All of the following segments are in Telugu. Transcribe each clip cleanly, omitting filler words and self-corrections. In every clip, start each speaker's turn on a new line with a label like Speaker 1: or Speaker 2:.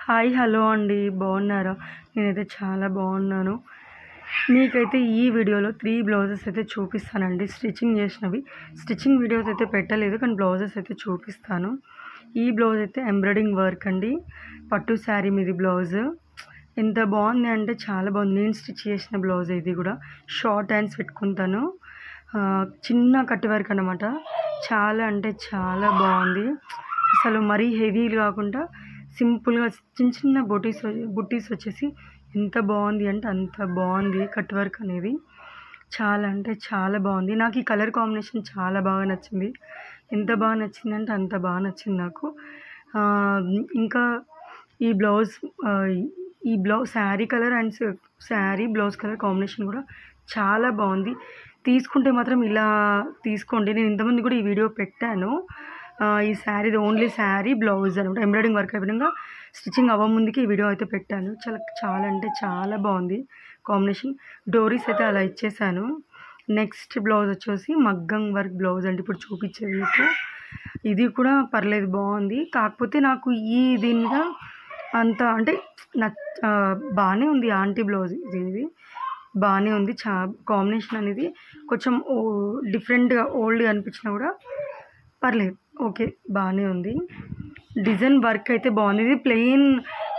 Speaker 1: హాయ్ హలో అండి, బాగున్నారా? నేనైతే చాలా బాగున్నాను. మీకైతే ఈ వీడియోలో 3 బ్లౌజెస్ అయితే చూపిస్తానండి. స్టిచ్చింగ్ చేసినవి. స్టిచ్చింగ్ వీడియోస్ అయితే పెట్టలేదు, కానీ బ్లౌజెస్ అయితే చూపిస్తాను. ఈ బ్లౌజ్ అయితే ఎంబ్రాయిడింగ్ వర్క్ అండి. పట్టు శారీ మీది బ్లౌజ్. ఎంత బాగుంది అంటే చాలా బాగుంది. నేను స్టిచ్ చేసిన బ్లౌజ్ ఇది కూడా. షార్ట్ హ్యాండ్స్ పెట్టుకుంటాను. చిన్న కట్ వర్క్ అనమాట. చాలా అంటే చాలా బాగుంది. అసలు మరీ హెవీ కాకుండా సింపుల్గా చిన్న చిన్న బుట్టీస్ వచ్చేసి ఎంత బాగుంది అంటే అంత బాగుంది. కట్ వర్క్ అనేది చాలా అంటే చాలా బాగుంది. నాకు ఈ కలర్ కాంబినేషన్ చాలా బాగా నచ్చింది. ఎంత బాగా నచ్చిందంటే అంత బాగా నచ్చింది నాకు. ఇంకా ఈ blouse sari colour and sari blouse colour combination కూడా చాలా బాగుంది. తీసుకుంటే మాత్రం ఇలా తీసుకోండి. నేను ఇంతకుముందు కూడా ఈ వీడియో పెట్టాను. ఈ శారీది ఓన్లీ శారీ బ్లౌజ్ అనమాట. ఎంబ్రాయిడింగ్ వర్క్ అయిపోయినాక స్టిచ్చింగ్ అవ్వముందుకి ఈ వీడియో అయితే పెట్టాను. చాలా అంటే చాలా బాగుంది కాంబినేషన్. డోరీస్ అయితే అలా ఇచ్చేసాను. నెక్స్ట్ బ్లౌజ్ వచ్చేసి మగ్గం వర్క్ బ్లౌజ్ అండి. ఇప్పుడు చూపించేది మీకు. ఇది కూడా పర్లేదు, బాగుంది. కాకపోతే నాకు దీని మీద అంత అంటే బాగానే ఉంది. ఆంటీ బ్లౌజ్ ఇది బాగానే ఉంది. కాంబినేషన్ అనేది కొంచెం డిఫరెంట్గా ఓల్డ్గా అనిపించినా కూడా పర్లేదు, ఓకే, బాగానే ఉంది. డిజైన్ వర్క్ అయితే బాగుంది. ఇది ప్లెయిన్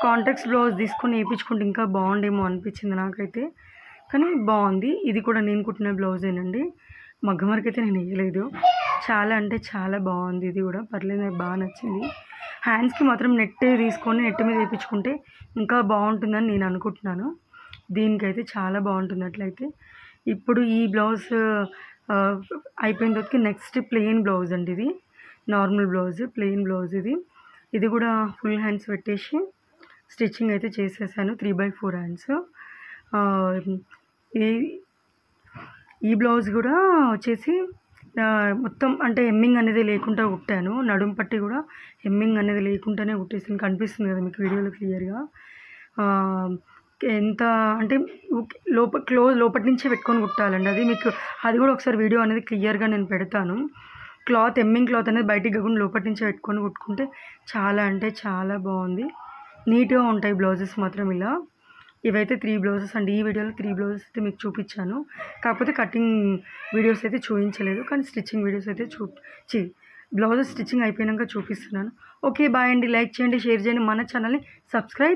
Speaker 1: కాంట్రాక్ట్స్ బ్లౌజ్ తీసుకొని వేయించుకుంటే ఇంకా బాగుండేమో అనిపించింది నాకైతే, కానీ బాగుంది. ఇది కూడా నేను కుట్టిన బ్లౌజేనండి. మగ్గం వర్క్ అయితే నేను వేయలేదు. చాలా అంటే చాలా బాగుంది. ఇది కూడా పర్లేదు, నాకు బాగా నచ్చింది. హ్యాండ్స్కి మాత్రం నెట్ తీసుకొని నెట్ మీద వేయించుకుంటే ఇంకా బాగుంటుందని నేను అనుకుంటున్నాను. దీనికైతే చాలా బాగుంటుంది అట్లయితే. ఇప్పుడు ఈ బ్లౌజ్ అయిపోయిన తర్వాతకి నెక్స్ట్ ప్లెయిన్ బ్లౌజ్ అండి. ఇది నార్మల్ బ్లౌజ్, ప్లెయిన్ బ్లౌజ్. ఇది కూడా ఫుల్ హ్యాండ్స్ పెట్టేసి స్టిచ్చింగ్ అయితే చేసేసాను. 3/4 హ్యాండ్స్. ఈ బ్లౌజ్ కూడా వచ్చేసి మొత్తం అంటే హెమ్మింగ్ అనేది లేకుండా కుట్టాను. నడుం పట్టి కూడా హెమ్మింగ్ అనేది లేకుండానే కుట్టేసాను. కనిపిస్తుంది కదా మీకు వీడియోలో క్లియర్గా. ఎంత అంటే లోపటి నుంచే పెట్టుకొని కుట్టాలండి. అది కూడా ఒకసారి వీడియో అనేది క్లియర్గా నేను పెడతాను. హెమ్మింగ్ క్లాత్ అనేది బయటికి కాకుండా లోపటి నుంచే పెట్టుకొని కుట్టుకుంటే చాలా అంటే చాలా బాగుంది. నీట్గా ఉంటాయి బ్లౌజెస్ మాత్రం ఇలా. ఇవైతే 3 బ్లౌజెస్ అండి. ఈ వీడియోలో 3 బ్లౌజెస్ అయితే మీకు చూపించాను. కాకపోతే కటింగ్ వీడియోస్ అయితే చూపించలేదు, కానీ స్టిచ్చింగ్ వీడియోస్ అయితే బ్లౌజెస్ స్టిచ్చింగ్ అయిపోయాక చూపిస్తున్నాను. ఓకే, బాయ్ అండి. లైక్ చేయండి, షేర్ చేయండి, మన ఛానల్ని సబ్స్క్రైబ్